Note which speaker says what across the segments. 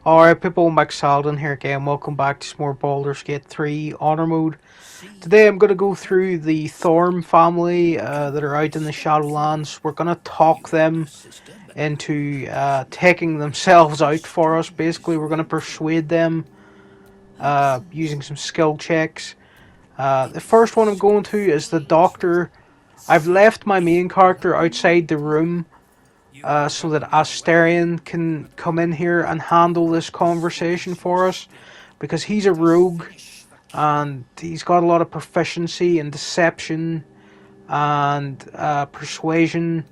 Speaker 1: Alright people, Mike Salden here again. Welcome back to some more Baldur's Gate 3 Honor Mode. Today I'm going to go through the Thorm family that are out in the Shadowlands. We're going to talk them into taking themselves out for us. Basically, we're going to persuade them using some skill checks. The first one I'm going to is the Doctor. I've left my main character outside the room so that Asterion can come in here and handle this conversation for us, because he's a rogue and he's got a lot of proficiency in deception and persuasion,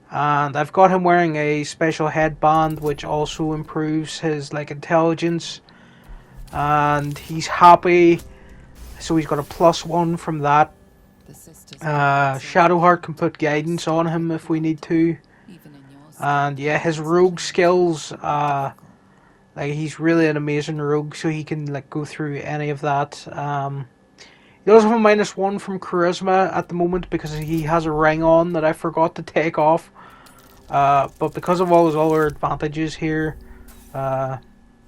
Speaker 1: and I've got him wearing a special headband which also improves his intelligence, and he's happy, so he's got a +1 from that. Shadowheart can put guidance on him if we need to. And yeah, his rogue skills, he's really an amazing rogue, so he can go through any of that. He does have a -1 from charisma at the moment because he has a ring on that I forgot to take off. But because of all his other advantages here, oh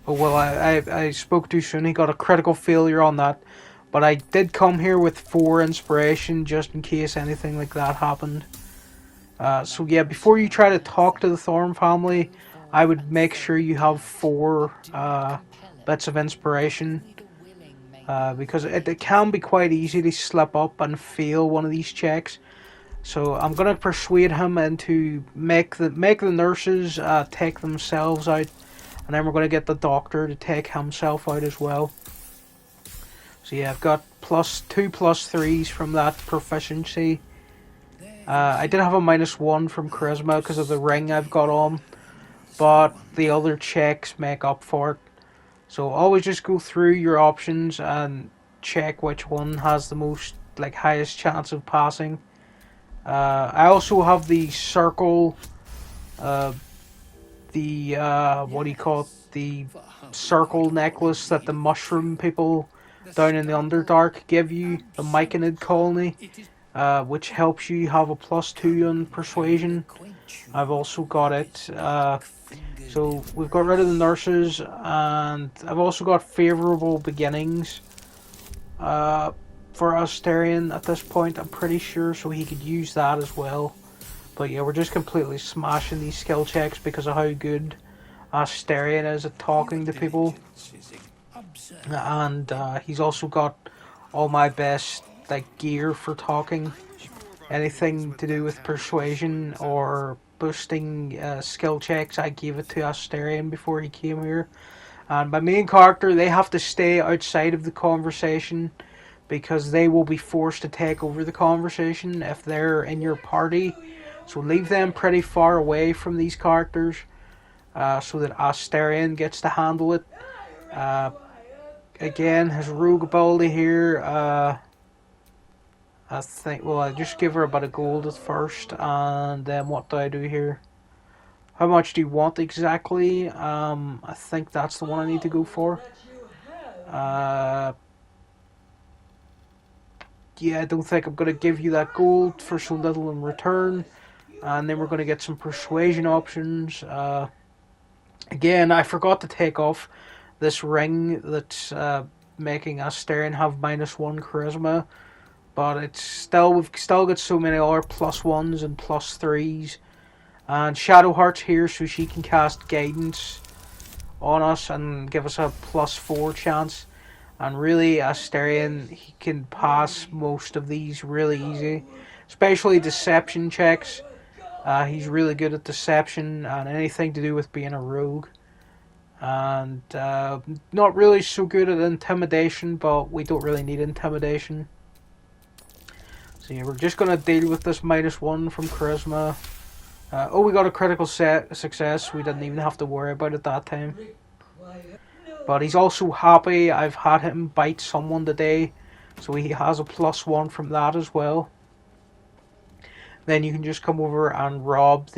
Speaker 1: well, I spoke too soon. He got a critical failure on that, but I did come here with 4 inspiration just in case anything like that happened. So yeah, before you try to talk to the Thorm family, I would make sure you have 4 bits of inspiration, because it can be quite easy to slip up and fail one of these checks. So I'm gonna persuade him into make the nurses take themselves out, and then we're gonna get the Doctor to take himself out as well. So yeah, I've got +2 +3s from that proficiency. I did have a -1 from charisma because of the ring I've got on, but the other checks make up for it. So always just go through your options and check which one has the most highest chance of passing. I also have the circle, what do you call it? The circle necklace that the mushroom people down in the Underdark give you, the Myconid colony. Which helps you have a +2 on persuasion. I've also got it. So we've got rid of the nurses, and I've also got favourable beginnings for Asterion at this point, I'm pretty sure, so he could use that as well. But yeah, we're just completely smashing these skill checks because of how good Asterion is at talking to people. And he's also got all my best gear for talking. Anything to do with persuasion or boosting skill checks, I gave it to Asterion before he came here. And my main character, they have to stay outside of the conversation because they will be forced to take over the conversation if they're in your party. So leave them pretty far away from these characters so that Asterion gets to handle it. Again, his rogue ability here, I think, well, I just give her about a gold at first, and then what do I do here? How much do you want exactly? I think that's the one I need to go for. Yeah, I don't think I'm going to give you that gold for so little in return. And then we're going to get some persuasion options. Again, I forgot to take off this ring that's making Asterion have -1 charisma. But we've still got so many other +1s and +3s. And Shadowheart's here so she can cast guidance on us and give us a +4 chance. And really, Asterion, he can pass most of these really easy. Especially deception checks. He's really good at deception and anything to do with being a rogue. And not really so good at intimidation, but we don't really need intimidation. So yeah, we're just going to deal with this -1 from charisma. Oh, we got a critical success. We didn't even have to worry about it that time. But he's also happy. I've had him bite someone today, so he has a +1 from that as well. Then you can just come over and rob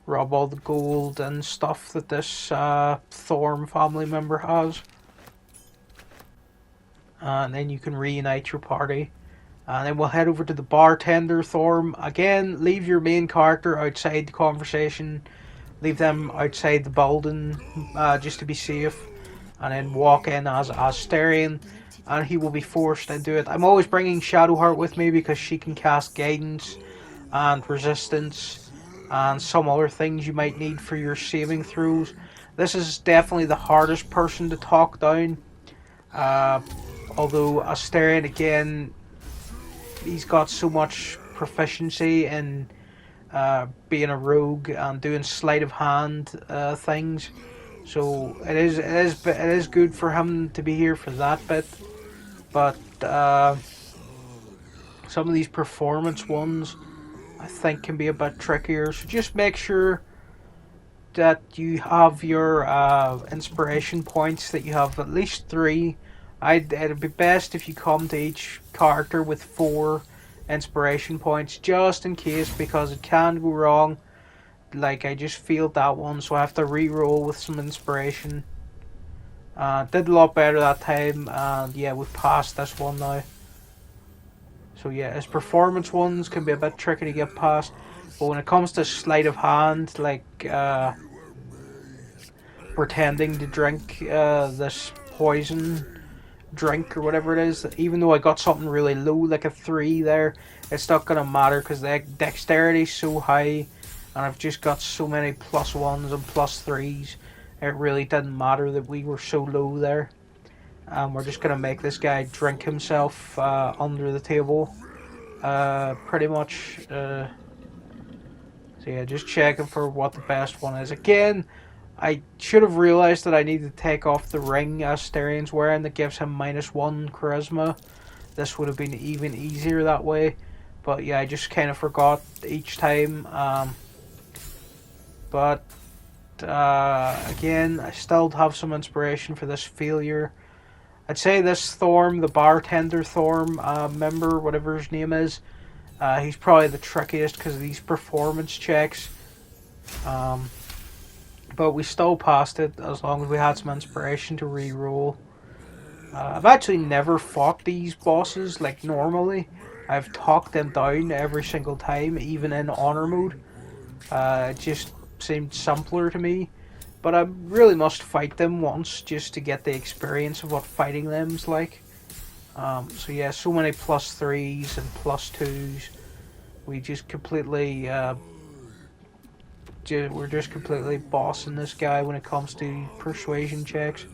Speaker 1: all the gold and stuff that this Thorm family member has. And then you can reunite your party. And then we'll head over to the bartender, Thorm. Again, leave your main character outside the conversation leave them outside the building just to be safe, and then walk in as Asterion, and he will be forced into it. I'm always bringing Shadowheart with me because she can cast guidance and resistance and some other things you might need for your saving throws. This is definitely the hardest person to talk down. Although Asterion, again, he's got so much proficiency in being a rogue and doing sleight of hand things, so it is good for him to be here for that bit. But some of these performance ones, I think, can be a bit trickier. So just make sure that you have your inspiration points, that you have at least 3. It'd be best if you come to each character with 4 inspiration points, just in case, because it can go wrong. Like, I just failed that one, so I have to re-roll with some inspiration. Did a lot better that time, and yeah, we've passed this one now. So yeah, his performance ones can be a bit tricky to get past, but when it comes to sleight of hand, like pretending to drink this poison drink or whatever it is, even though I got something really low like a 3 there, it's not gonna matter because the dexterity is so high and I've just got so many +1s and +3s. It really didn't matter that we were so low there. We're just gonna make this guy drink himself under the table, pretty much. So yeah, just checking for what the best one is. Again, I should have realised that I need to take off the ring Asterion's wearing that gives him -1 charisma. This would have been even easier that way. But yeah, I just kind of forgot each time. Again, I still have some inspiration for this failure. I'd say this Thorm, the bartender Thorm member, whatever his name is, he's probably the trickiest because of these performance checks. But we still passed it as long as we had some inspiration to re-roll. I've actually never fought these bosses like normally. I've talked them down every single time, even in honor mode. It just seemed simpler to me. But I really must fight them once just to get the experience of what fighting them's like. So yeah, so many +3s and +2s. We just completely... we're just completely bossing this guy when it comes to persuasion checks.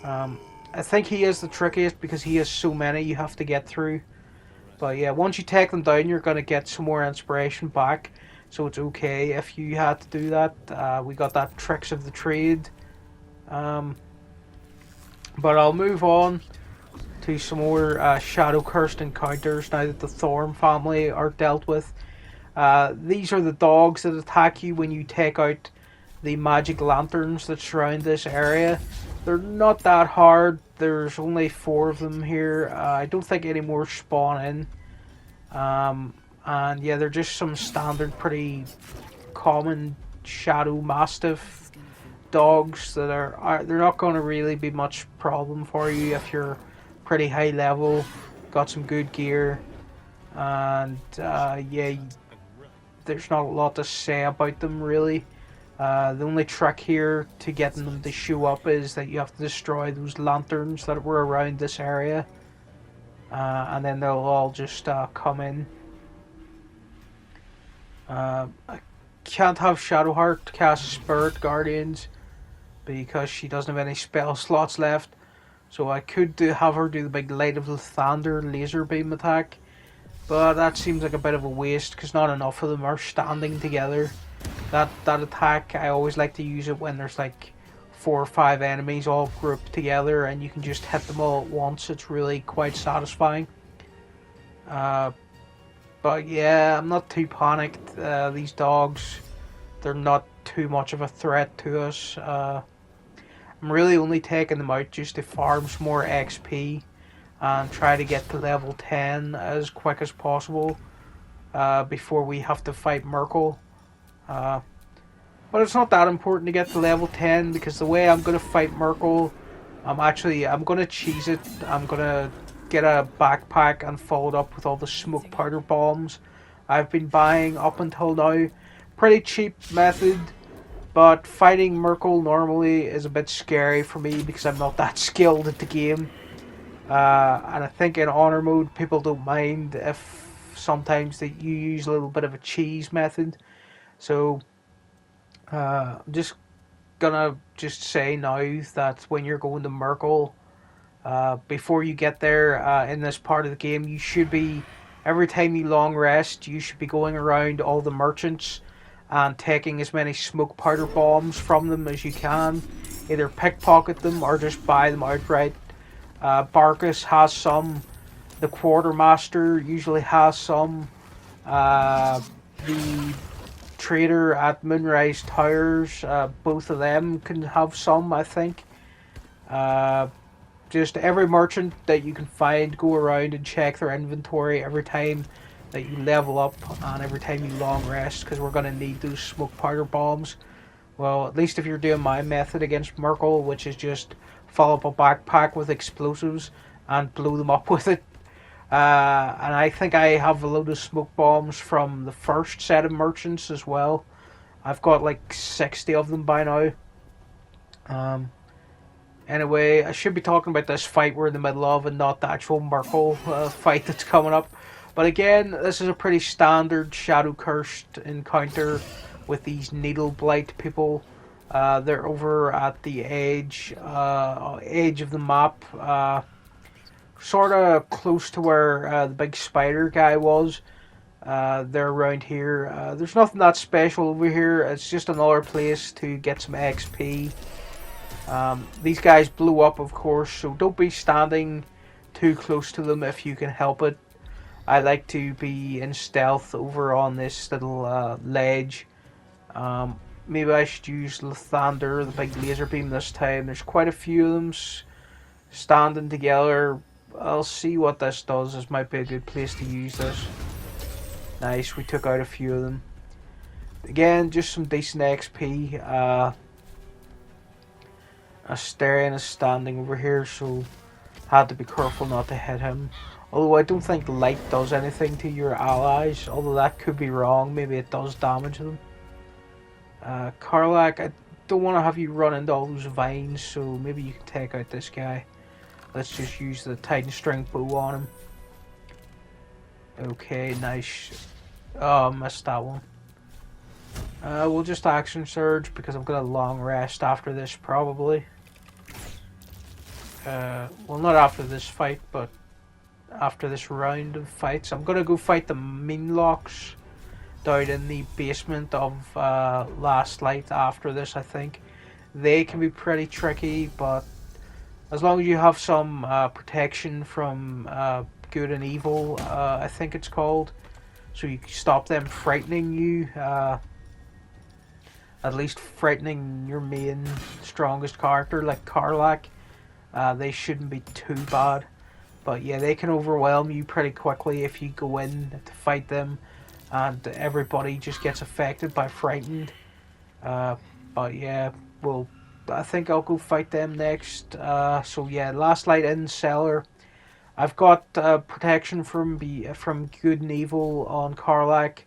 Speaker 1: I think he is the trickiest because he has so many you have to get through. But yeah, once you take them down, you're going to get some more inspiration back. So it's okay if you had to do that. We got that tricks of the trade. But I'll move on to some more shadow cursed encounters now that the Thorm family are dealt with. These are the dogs that attack you when you take out the magic lanterns that surround this area. They're not that hard. There's only 4 of them here. I don't think any more spawn in. And yeah, they're just some standard, pretty common shadow mastiff dogs that they're not going to really be much problem for you if you're pretty high level, got some good gear, and yeah, there's not a lot to say about them really. The only trick here to getting them to show up is that you have to destroy those lanterns that were around this area, and then they'll all just come in. I can't have Shadowheart cast Spirit Guardians because she doesn't have any spell slots left, so I could have her do the big Light of the Thunder laser beam attack, but that seems like a bit of a waste because not enough of them are standing together. That attack, I always like to use it when there's like 4 or 5 enemies all grouped together and you can just hit them all at once. It's really quite satisfying. But yeah, I'm not too panicked. These dogs, they're not too much of a threat to us. I'm really only taking them out just to farm some more XP and try to get to level 10 as quick as possible before we have to fight Merkel. But it's not that important to get to level 10 because the way I'm going to fight Merkel, I'm going to cheese it. I'm going to get a backpack and fill it up with all the smoke powder bombs I've been buying up until now. pretty cheap method, but fighting Merkel normally is a bit scary for me because I'm not that skilled at the game. And I think in honor mode, people don't mind if sometimes that you use a little bit of a cheese method. So I'm just gonna just say now that when you're going to Merkel, before you get there in this part of the game, you should be, every time you long rest, you should be going around all the merchants and taking as many smoke powder bombs from them as you can. Either pickpocket them or just buy them outright. Barkus has some. The Quartermaster usually has some. The trader at Moonrise Towers, both of them can have some, I think. Just every merchant that you can find, go around and check their inventory every time that you level up and every time you long rest, because we're going to need those smoke powder bombs. Well, at least if you're doing my method against Merkel, which is just fill up a backpack with explosives and blow them up with it. And I think I have a load of smoke bombs from the first set of merchants as well. I've got like 60 of them by now. Anyway, I should be talking about this fight we're in the middle of and not the actual Merkel fight that's coming up. But again, this is a pretty standard Shadow Cursed encounter with these Needle Blight people. They're over at the edge of the map, sort of close to where the big spider guy was. They're around here. There's nothing that special over here. It's just another place to get some XP. These guys blew up, of course, so don't be standing too close to them if you can help it. I like to be in stealth over on this little ledge. Maybe I should use Lathander, the big laser beam this time. There's quite a few of them standing together. I'll see what this does. This might be a good place to use this. Nice, we took out a few of them. Again, just some decent XP. Asterion is standing over here, so had to be careful not to hit him. Although I don't think light does anything to your allies, although that could be wrong. Maybe it does damage them. Karlach, I don't want to have you run into all those vines, so maybe you can take out this guy. Let's just use the Titan String bow on him. Okay, nice. Oh, missed that one. We'll just action surge because I'm going to long rest after this probably. Well, not after this fight, but after this round of fights. I'm going to go fight the Meenlocks down in the basement of Last Light after this, I think. They can be pretty tricky, but as long as you have some protection from good and evil, I think it's called, so you stop them frightening you, at least frightening your main strongest character like Karlach. They shouldn't be too bad, but yeah, they can overwhelm you pretty quickly if you go in to fight them, and everybody just gets affected by frightened. But yeah, well, I think I'll go fight them next. So yeah, Last Light in cellar. I've got protection from good and evil on Karlach,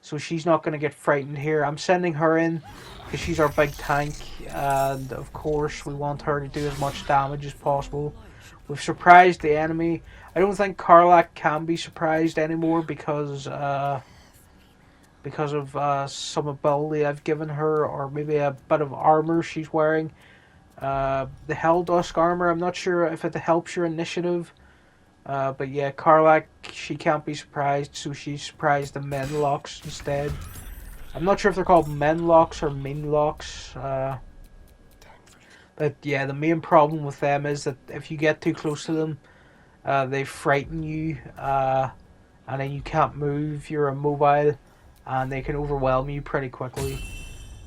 Speaker 1: so she's not going to get frightened here. I'm sending her in because she's our big tank, and of course we want her to do as much damage as possible. We've surprised the enemy. I don't think Karlach can be surprised anymore because of some ability I've given her, or maybe a bit of armor she's wearing. The Helldusk armor, I'm not sure if it helps your initiative. But yeah, Karlach, she can't be surprised, so she surprised the Meenlocks instead. I'm not sure if they're called Meenlocks or Meenlocks. But yeah, the main problem with them is that if you get too close to them, they frighten you, and then you can't move, you're immobile, and they can overwhelm you pretty quickly.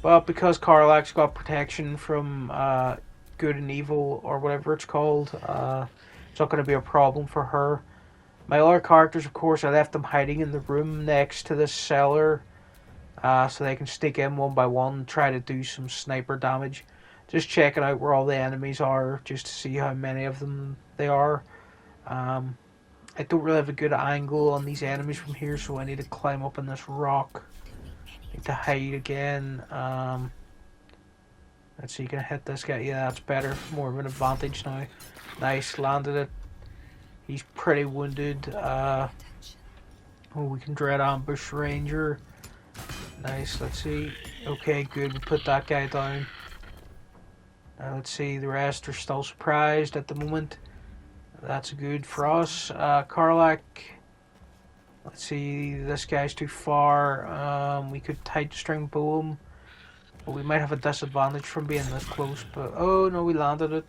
Speaker 1: But because Karlach's got protection from good and evil, or whatever it's called, it's not going to be a problem for her. My other characters, of course, I left them hiding in the room next to this cellar, so they can sneak in one by one and try to do some sniper damage. Just checking out where all the enemies are, just to see how many of them there are. I don't really have a good angle on these enemies from here, so I need to climb up on this rock. Need to hide again. Let's see, you can hit this guy. Yeah, that's better. More of an advantage now. Nice, landed it. He's pretty wounded. Oh, we can dread ambush ranger. Nice, let's see. Okay, good, we put that guy down. Let's see, the rest are still surprised at the moment. That's good for us. Karlak. Let's see, this guy's too far. We could tight string bow him. But we might have a disadvantage from being this close. But oh no, we landed it.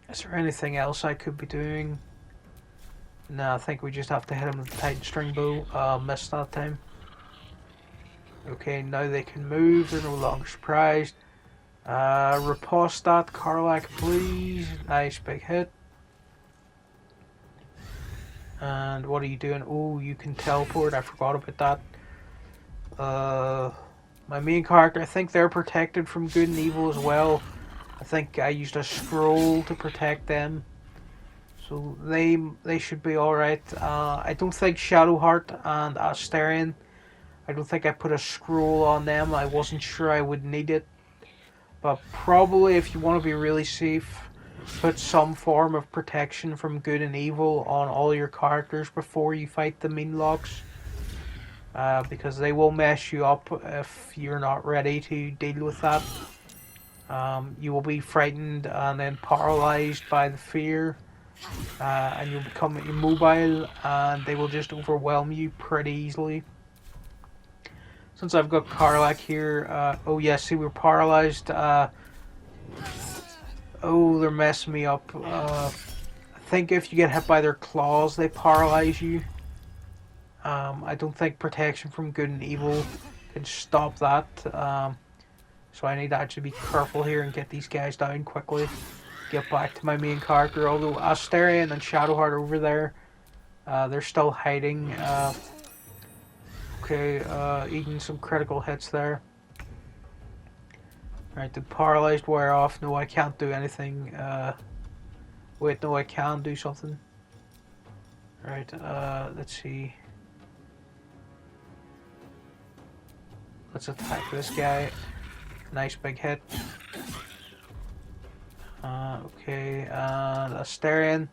Speaker 1: Is there anything else I could be doing? No, I think we just have to hit him with the tight string bow. Missed that time. Okay, now they can move. They're no longer surprised. Riposte that, Karlak, please. Nice, big hit. And what are you doing? Oh, you can teleport. I forgot about that. My main character, I think they're protected from good and evil as well. I think I used a scroll to protect them. So they should be alright. I don't think Shadowheart and Asterion, I don't think I put a scroll on them. I wasn't sure I would need it. But probably if you want to be really safe, put some form of protection from good and evil on all your characters before you fight the Meenlocks. Because they will mess you up if you're not ready to deal with that. You will be frightened and then paralyzed by the fear. And you'll become immobile and they will just overwhelm you pretty easily. Since I've got Karlak here, oh yes, see we're paralyzed. Oh, they're messing me up. I think if you get hit by their claws, they paralyze you. I don't think protection from good and evil can stop that. So I need to actually be careful here and get these guys down quickly. Get back to my main character. Although Asterion and Shadowheart are over there, they're still hiding. Okay, eating some critical hits there. Right, the paralyzed wear off. No, I can't do anything. Wait, no, I can do something. Right, let's see. Let's attack this guy. Nice big hit. Okay, Asterion.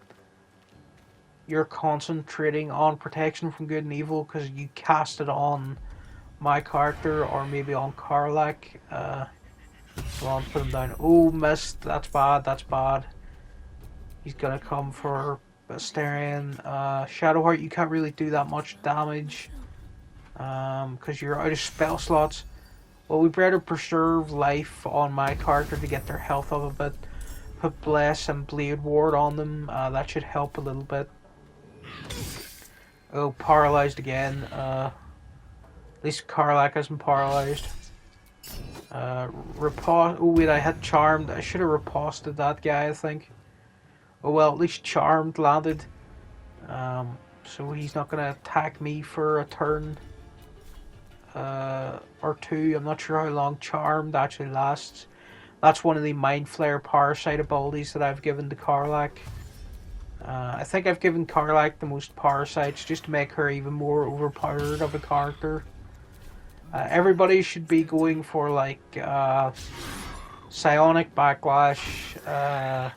Speaker 1: You're concentrating on protection from good and evil because you cast it on my character or maybe on Karlak. Come on, put him down. Oh, missed. That's bad. That's bad. He's gonna come for Asterion. Shadowheart, you can't really do that much damage because you're out of spell slots. Well, we better preserve life on my character to get their health up a bit. Put Bless and Blade Ward on them. That should help a little bit. Oh, paralyzed again. At least Karlak isn't paralyzed. Riposte. Oh wait, I had Charmed. I should have riposted that guy, I think. Oh well, at least Charmed landed. So he's not gonna attack me for a turn. Or two. I'm not sure how long Charmed actually lasts. That's one of the Mind Flayer Parasite abilities that I've given to Karlak. I think I've given Karlak the most parasites just to make her even more overpowered of a character. Everybody should be going for like Psionic Backlash,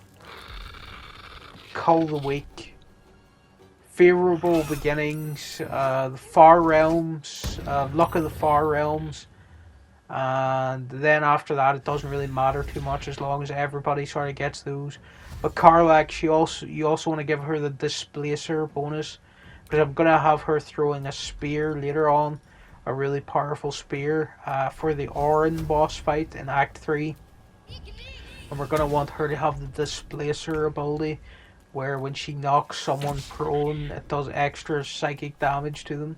Speaker 1: Cull the Weak, Favorable Beginnings, the Far Realms, Luck of the Far Realms, and then after that it doesn't really matter too much as long as everybody sort of gets those. But Karlak, you also want to give her the Displacer bonus, because I'm going to have her throwing a spear later on, a really powerful spear, for the Orin boss fight in Act 3. And we're going to want her to have the Displacer ability, where when she knocks someone prone, it does extra psychic damage to them.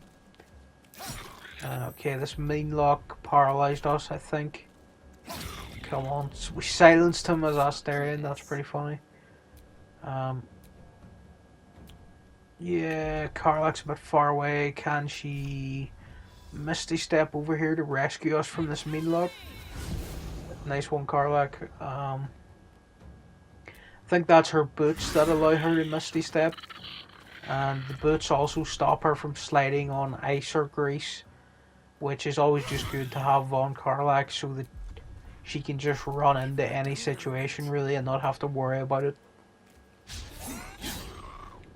Speaker 1: Okay, this Meenlock paralyzed us, I think. Come on, we silenced him as Asterion, that's pretty funny. Yeah, Karlak's a bit far away. Can she Misty Step over here to rescue us from this Meenlock? Nice one, Karlak. I think that's her boots that allow her to Misty Step. And the boots also stop her from sliding on ice or grease, which is always just good to have on Carlac so that she can just run into any situation really and not have to worry about it.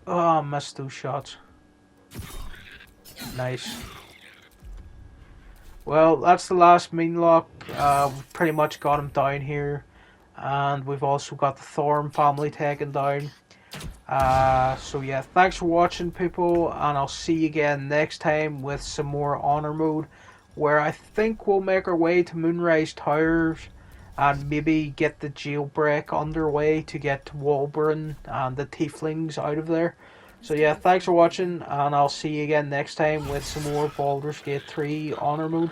Speaker 1: Oh, I missed those shots. Nice. Well, that's the last Meenlock. We've pretty much got him down here. And we've also got the Thorm family taken down. So yeah, thanks for watching, people, and I'll see you again next time with some more Honor Mode, where I think we'll make our way to Moonrise Towers and maybe get the jailbreak underway to get Walburn and the Tieflings out of there. So yeah, thanks for watching, and I'll see you again next time with some more Baldur's Gate 3 Honor Mode.